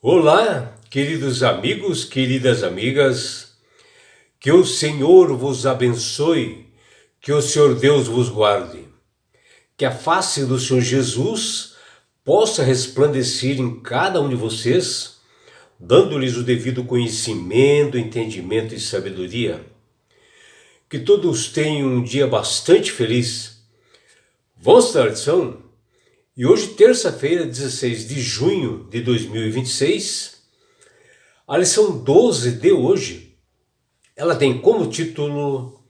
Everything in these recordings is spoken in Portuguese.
Olá, queridos amigos, queridas amigas, que o Senhor vos abençoe, que o Senhor Deus vos guarde, que a face do Senhor Jesus possa resplandecer em cada um de vocês, dando-lhes o devido conhecimento, entendimento e sabedoria. Que todos tenham um dia bastante feliz. Vamos à lição? E hoje, terça-feira, 16 de junho de 2026, a lição 12 de hoje, ela tem como título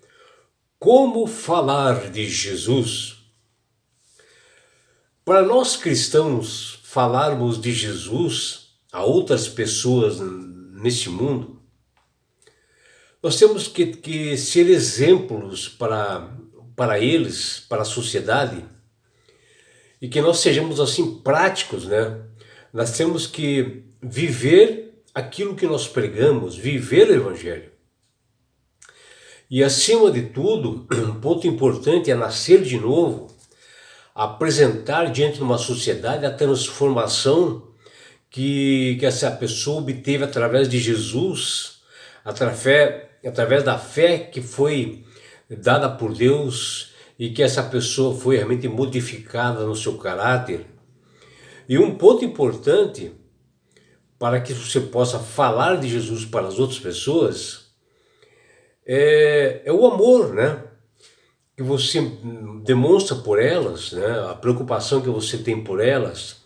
Como falar de Jesus. Para nós cristãos falarmos de Jesus a outras pessoas neste mundo, nós temos que ser exemplos para eles, para a sociedade, e que nós sejamos assim práticos, né? Nós temos que viver aquilo que nós pregamos, viver o Evangelho. E acima de tudo, um ponto importante é nascer de novo, apresentar diante de uma sociedade a transformação que essa pessoa obteve através de Jesus, através da fé que foi dada por Deus e que essa pessoa foi realmente modificada no seu caráter. E um ponto importante para que você possa falar de Jesus para as outras pessoas é o amor, né? Que você demonstra por elas, né? A preocupação que você tem por elas,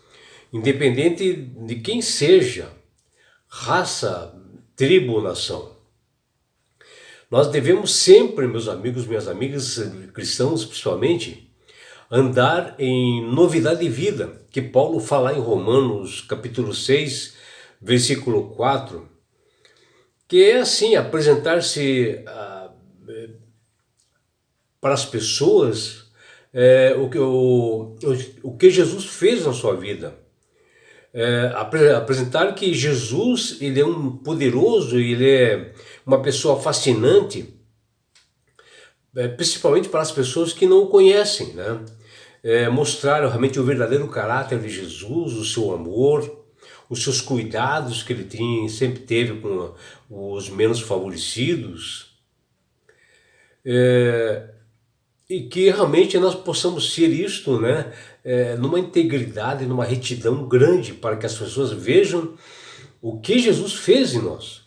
independente de quem seja, raça, tribo ou nação. Nós devemos sempre, meus amigos, minhas amigas, cristãos principalmente, andar em novidade de vida, que Paulo fala em Romanos capítulo 6, versículo 4, que é assim, apresentar-se para as pessoas o que Jesus fez na sua vida. Apresentar que Jesus, ele é um poderoso, ele é uma pessoa fascinante, principalmente para as pessoas que não o conhecem, né? Mostrar realmente o verdadeiro caráter de Jesus, o seu amor, os seus cuidados que ele sempre teve com os menos favorecidos, e que realmente nós possamos ser isto, né, numa integridade, numa retidão grande, para que as pessoas vejam o que Jesus fez em nós.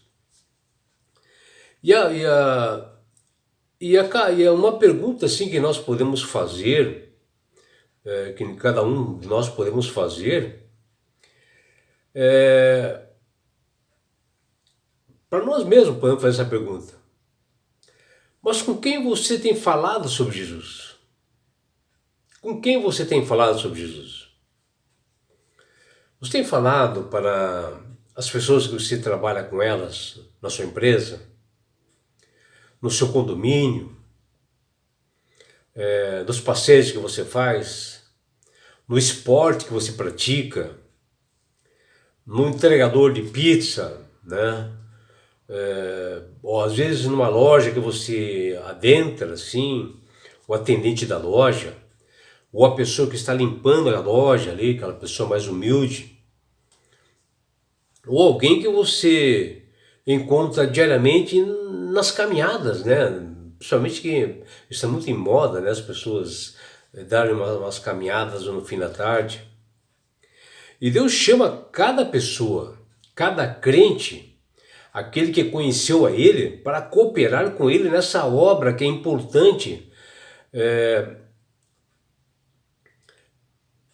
E é uma pergunta assim que nós podemos fazer, que cada um de nós podemos fazer, para nós mesmos podemos fazer essa pergunta. Mas com quem você tem falado sobre Jesus? Com quem você tem falado sobre Jesus? Você tem falado para as pessoas que você trabalha com elas, na sua empresa, no seu condomínio, nos passeios que você faz, no esporte que você pratica, no entregador de pizza, né? Ou às vezes numa loja que você adentra, assim, o atendente da loja, ou a pessoa que está limpando a loja ali, aquela pessoa mais humilde, ou alguém que você encontra diariamente nas caminhadas, né? Principalmente que está muito em moda, né? As pessoas darem umas caminhadas no fim da tarde. E Deus chama cada pessoa, cada crente, aquele que conheceu a Ele, para cooperar com Ele nessa obra que é importante,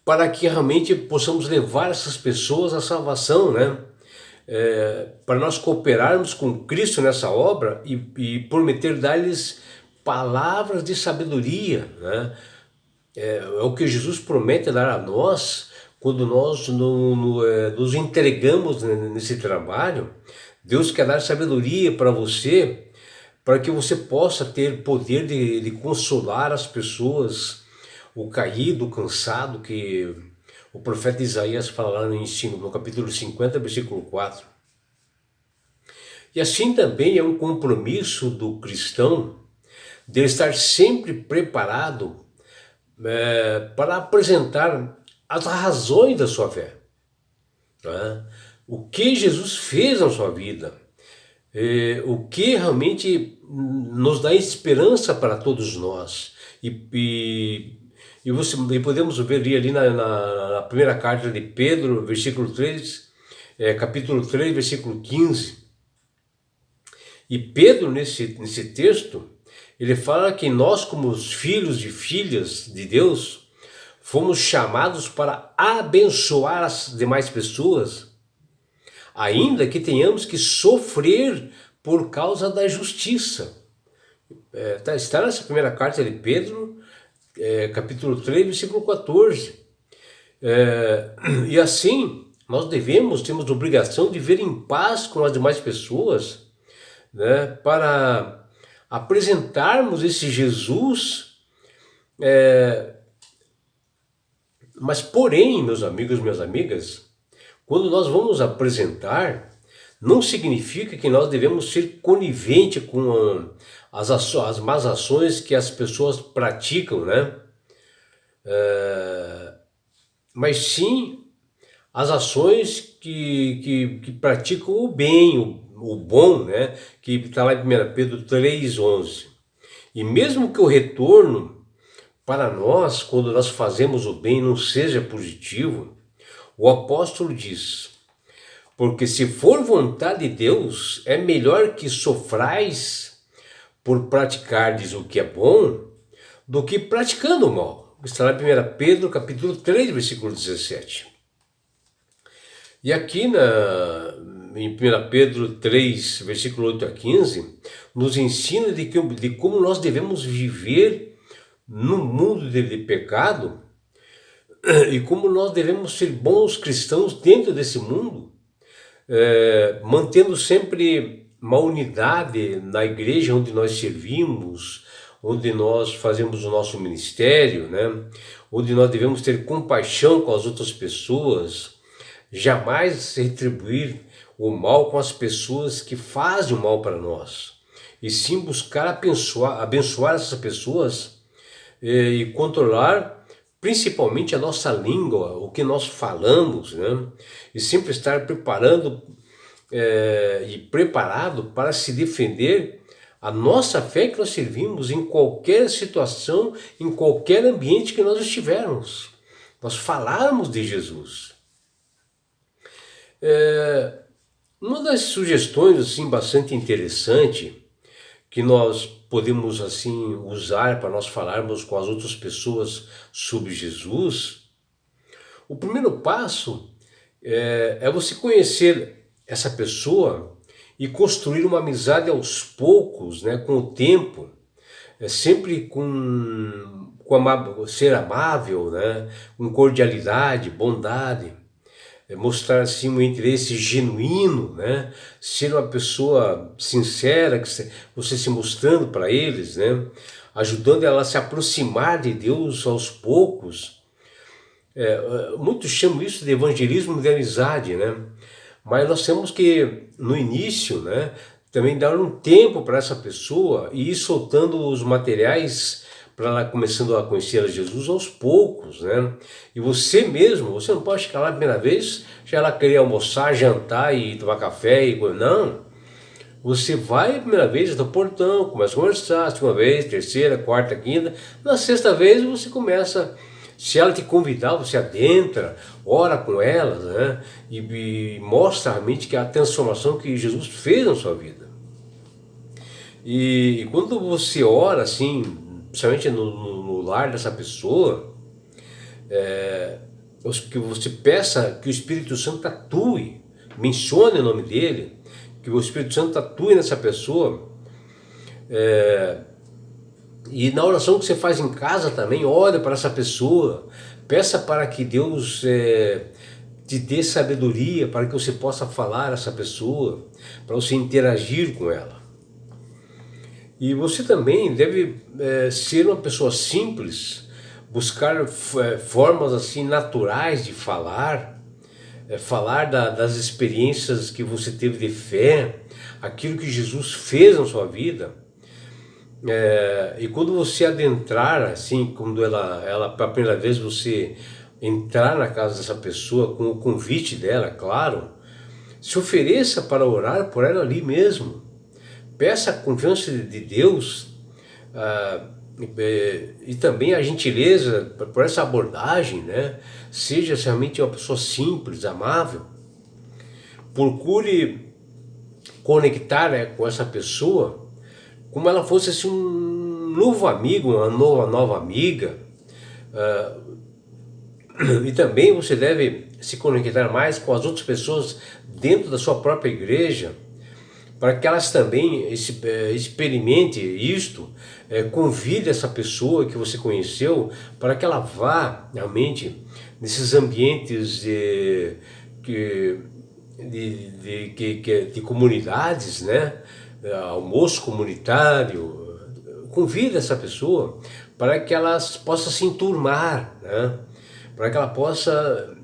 para que realmente possamos levar essas pessoas à salvação, né? Para nós cooperarmos com Cristo nessa obra e prometer dar-lhes palavras de sabedoria, né? É o que Jesus promete dar a nós quando nós nos entregamos nesse trabalho. Deus quer dar sabedoria para você, para que você possa ter poder de consolar as pessoas, o caído, o cansado, que o profeta Isaías fala lá no capítulo 50, versículo 4. E assim também é um compromisso do cristão de estar sempre preparado para apresentar as razões da sua fé, né? o que Jesus fez na sua vida, o que realmente nos dá esperança para todos nós. E podemos ver ali na primeira carta de Pedro, versículo 3, capítulo 3, versículo 15. E Pedro, nesse texto, ele fala que nós, como os filhos e filhas de Deus, fomos chamados para abençoar as demais pessoas, ainda que tenhamos que sofrer por causa da justiça. Está nessa primeira carta de Pedro, capítulo 3, versículo 14. E assim, nós temos a obrigação de viver em paz com as demais pessoas, né, para apresentarmos esse Jesus. Mas porém, meus amigos, minhas amigas, quando nós vamos apresentar, não significa que nós devemos ser conivente com as más ações que as pessoas praticam, né? Mas sim as ações que praticam o bem, o bom, né? Que está lá em 1 Pedro 3,11. E mesmo que o retorno para nós, quando nós fazemos o bem, não seja positivo, o apóstolo diz: porque se for vontade de Deus, é melhor que sofrais por praticardes o que é bom, do que praticando o mal. Está lá em 1 Pedro, capítulo 3, versículo 17. E aqui em 1 Pedro 3, versículo 8 a 15, nos ensina de como nós devemos viver no mundo de pecado e como nós devemos ser bons cristãos dentro desse mundo, mantendo sempre uma unidade na igreja onde nós servimos, onde nós fazemos o nosso ministério, né? Onde nós devemos ter compaixão com as outras pessoas, jamais retribuir o mal com as pessoas que fazem o mal para nós, e sim buscar abençoar essas pessoas e controlar principalmente a nossa língua, o que nós falamos, né? E sempre estar preparado para se defender a nossa fé que nós servimos em qualquer situação, em qualquer ambiente que nós estivermos. Nós falarmos de Jesus. Uma das sugestões assim bastante interessante que nós podemos assim usar para nós falarmos com as outras pessoas sobre Jesus, o primeiro passo é você conhecer essa pessoa e construir uma amizade aos poucos, né, com o tempo, sempre ser amável, né, com cordialidade, bondade, mostrar assim um interesse genuíno, né? Ser uma pessoa sincera, que você se mostrando para eles, né? Ajudando ela a se aproximar de Deus aos poucos. Muitos chamam isso de evangelismo de amizade, né? Mas nós temos que, no início, né, também dar um tempo para essa pessoa e ir soltando os materiais para ela começando a conhecer a Jesus aos poucos, né? E você mesmo, você não pode ficar lá a primeira vez, já ela querer almoçar, jantar e tomar café e não. Você vai a primeira vez do portão, começa a conversar, segunda vez, terceira, quarta, quinta, na sexta vez você começa, se ela te convidar, você adentra, ora com ela, né? E mostra realmente que a transformação que Jesus fez na sua vida. E quando você ora assim, principalmente no lar dessa pessoa, que você peça que o Espírito Santo atue, mencione o nome dele, que o Espírito Santo atue nessa pessoa, e na oração que você faz em casa também, ore para essa pessoa, peça para que Deus te dê sabedoria, para que você possa falar a essa pessoa, para você interagir com ela. E você também deve ser uma pessoa simples, buscar formas assim naturais de falar, falar das experiências que você teve de fé, aquilo que Jesus fez na sua vida. E quando você adentrar, assim, quando ela pela primeira vez você entrar na casa dessa pessoa com o convite dela, claro, Se ofereça para orar por ela ali mesmo. Peça a confiança de Deus, e também a gentileza por essa abordagem, né? Seja realmente uma pessoa simples, amável. Procure conectar, né, com essa pessoa como ela fosse assim, um novo amigo, uma nova amiga. E também você deve se conectar mais com as outras pessoas dentro da sua própria igreja, para que elas também experimentem isto, convide essa pessoa que você conheceu para que ela vá realmente nesses ambientes de comunidades, né? Almoço comunitário. Convide essa pessoa para que ela possa se enturmar, né? Para que ela possa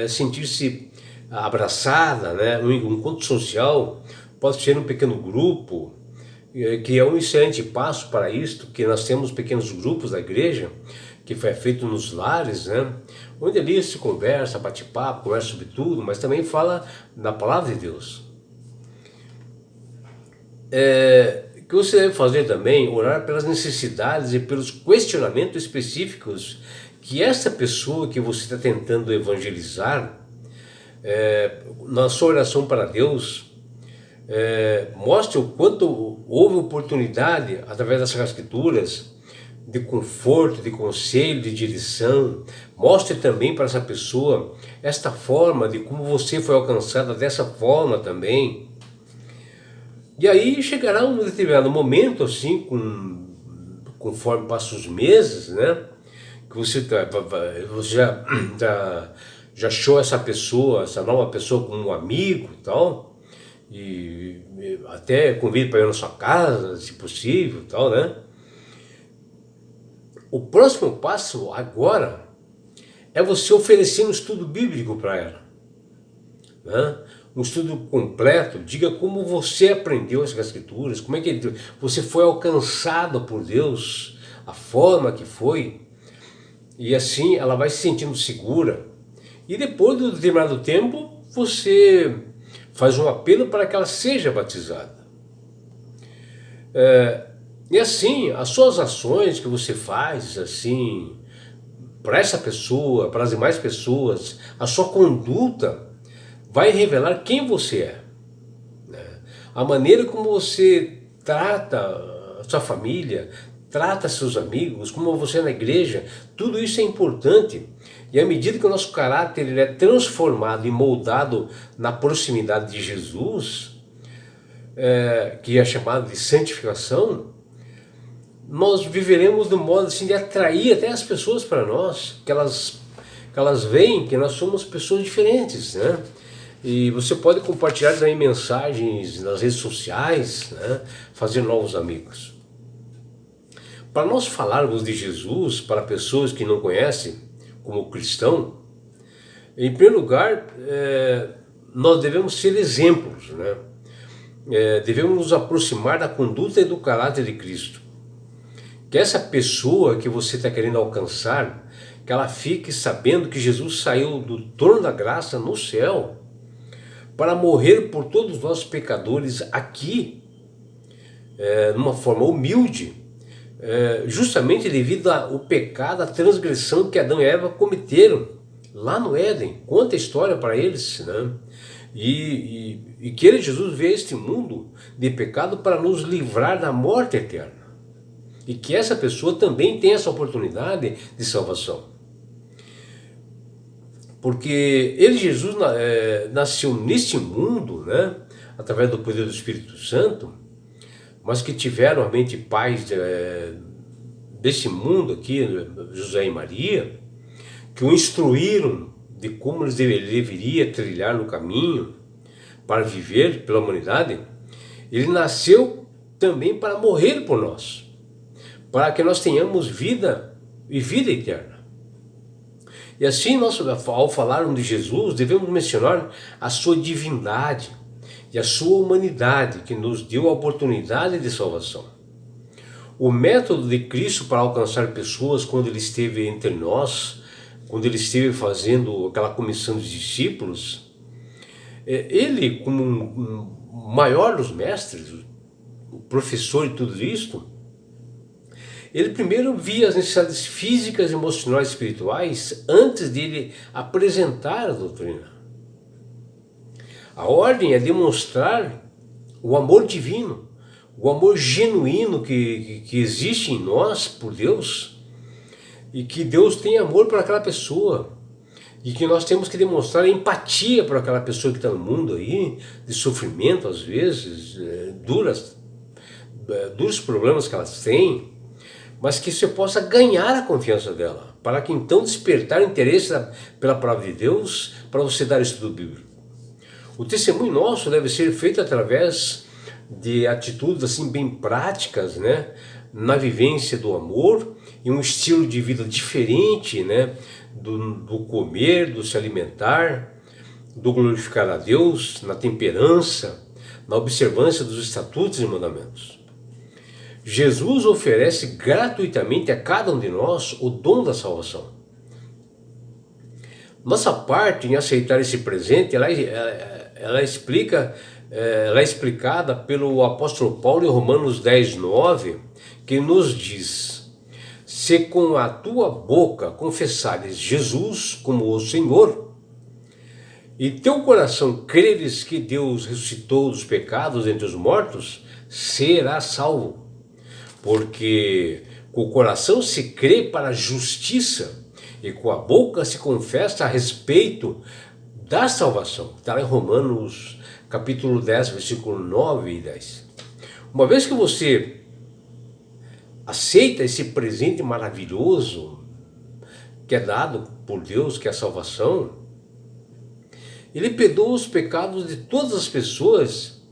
sentir-se abraçada, né? Um encontro social pode ser um pequeno grupo, que é um excelente passo para isto, que nós temos pequenos grupos da igreja, que foi feito nos lares, né? Onde ali se conversa, bate papo, conversa sobre tudo, mas também fala da palavra de Deus. O que você deve fazer também, orar pelas necessidades e pelos questionamentos específicos que essa pessoa que você está tentando evangelizar, na sua oração para Deus, mostre o quanto houve oportunidade, através das escrituras, de conforto, de conselho, de direção. Mostre também para essa pessoa esta forma de como você foi alcançada dessa forma também. E aí chegará um determinado momento, assim, conforme passam os meses, né? Que você já achou essa pessoa, essa nova pessoa como um amigo e tal, e até convida para ir na sua casa, se possível, tal, né? O próximo passo agora é você oferecer um estudo bíblico para ela, né? Um estudo completo. Diga como você aprendeu as escrituras, como é que você foi alcançado por Deus, a forma que foi, e assim ela vai se sentindo segura. E depois de um determinado tempo, você faz um apelo para que ela seja batizada. E assim, as suas ações que você faz, assim, para essa pessoa, para as demais pessoas, a sua conduta vai revelar quem você é, né? A maneira como você trata a sua família, trata seus amigos, como você é na igreja, tudo isso é importante. E à medida que o nosso caráter ele é transformado e moldado na proximidade de Jesus, que é chamado de santificação, nós viveremos de um modo assim de atrair até as pessoas para nós, que elas veem que nós somos pessoas diferentes, né? E você pode compartilhar também mensagens nas redes sociais, né? Fazer novos amigos. Para nós falarmos de Jesus para pessoas que não conhecem como cristão, em primeiro lugar, nós devemos ser exemplos, né? Devemos nos aproximar da conduta e do caráter de Cristo. Que essa pessoa que você está querendo alcançar, que ela fique sabendo que Jesus saiu do trono da graça no céu para morrer por todos nós pecadores aqui, numa forma humilde, justamente devido ao pecado, a transgressão que Adão e Eva cometeram lá no Éden. Conta a história para eles, né? E que Jesus veio a este mundo de pecado para nos livrar da morte eterna. E que essa pessoa também tem essa oportunidade de salvação. Porque ele, Jesus, nasceu neste mundo, né, através do poder do Espírito Santo, mas que tiveram realmente pais desse mundo aqui, José e Maria, que o instruíram de como ele deveria trilhar no caminho para viver pela humanidade. Ele nasceu também para morrer por nós, para que nós tenhamos vida e vida eterna. E assim, nós, ao falarmos de Jesus, devemos mencionar a sua divindade e a sua humanidade, que nos deu a oportunidade de salvação. O método de Cristo para alcançar pessoas quando ele esteve entre nós, quando ele esteve fazendo aquela comissão dos discípulos, Ele, como um maior dos mestres, o professor e tudo isso, ele primeiro via as necessidades físicas, emocionais e espirituais antes de ele apresentar a doutrina. A ordem é demonstrar o amor divino, o amor genuíno que existe em nós por Deus, e que Deus tem amor por aquela pessoa, e que nós temos que demonstrar empatia por aquela pessoa que está no mundo aí, de sofrimento às vezes, duros problemas que elas têm, mas que você possa ganhar a confiança dela, para que então despertar interesse pela palavra de Deus, para você dar estudo bíblico. O testemunho nosso deve ser feito através de atitudes assim bem práticas, né, na vivência do amor e um estilo de vida diferente, né, do comer, do se alimentar, do glorificar a Deus, na temperança, na observância dos estatutos e mandamentos. Jesus oferece gratuitamente a cada um de nós o dom da salvação. Nossa parte em aceitar esse presente, ela é explicada pelo apóstolo Paulo em Romanos 10:9, que nos diz: se com a tua boca confessares Jesus como o Senhor, e teu coração creres que Deus ressuscitou dos pecados entre os mortos, serás salvo. Porque com o coração se crê para a justiça, e com a boca se confessa a respeito da salvação. Está lá em Romanos capítulo 10, versículo 9 e 10. Uma vez que você aceita esse presente maravilhoso que é dado por Deus, que é a salvação, Ele perdoa os pecados de todas as pessoas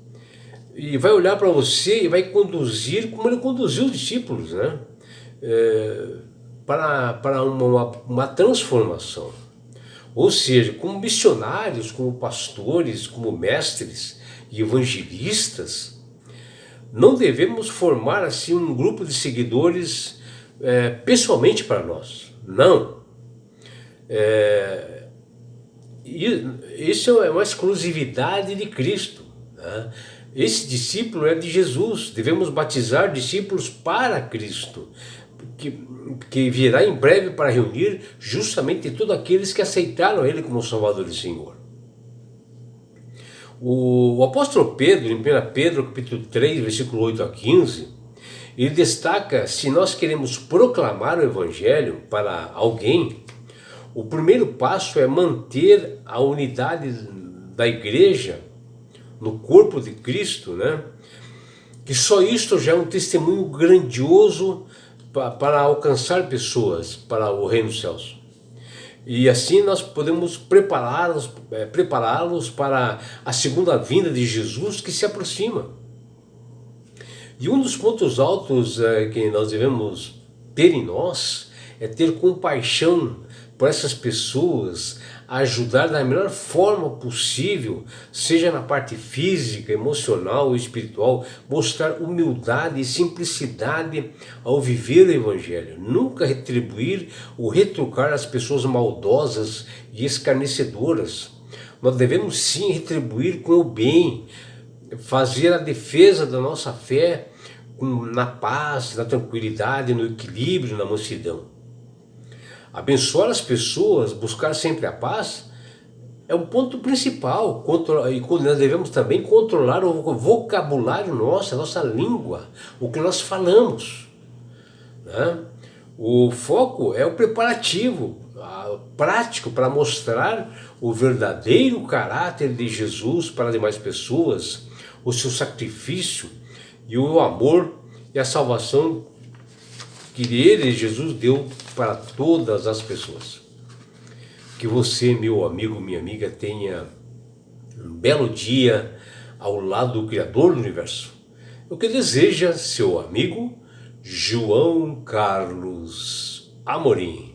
e vai olhar para você e vai conduzir como Ele conduziu os discípulos, né? Para uma transformação. Ou seja, como missionários, como pastores, como mestres e evangelistas, não devemos formar assim um grupo de seguidores pessoalmente para nós. Não. Isso é uma exclusividade de Cristo, né? Esse discípulo é de Jesus. Devemos batizar discípulos para Cristo, que virá em breve para reunir justamente todos aqueles que aceitaram Ele como Salvador e Senhor. O apóstolo Pedro, em 1 Pedro capítulo 3, versículo 8 a 15, ele destaca: se nós queremos proclamar o Evangelho para alguém, o primeiro passo é manter a unidade da igreja no corpo de Cristo, né? Que só isto já é um testemunho grandioso para alcançar pessoas para o reino dos céus. E assim nós podemos prepará-los para a segunda vinda de Jesus que se aproxima. E um dos pontos altos que nós devemos ter em nós é ter compaixão por essas pessoas, ajudar da melhor forma possível, seja na parte física, emocional, espiritual, mostrar humildade e simplicidade ao viver o Evangelho. Nunca retribuir ou retrucar as pessoas maldosas e escarnecedoras. Nós devemos sim retribuir com o bem, fazer a defesa da nossa fé na paz, na tranquilidade, no equilíbrio, na mansidão. Abençoar as pessoas, buscar sempre a paz, é um ponto principal. E nós devemos também controlar o vocabulário nosso, a nossa língua, o que nós falamos, né? O foco é o preparativo prático para mostrar o verdadeiro caráter de Jesus para as demais pessoas, o seu sacrifício e o amor e a salvação que Ele, Jesus, deu para todas as pessoas. Que você, meu amigo, minha amiga, tenha um belo dia ao lado do Criador do Universo. O que deseja seu amigo João Carlos Amorim.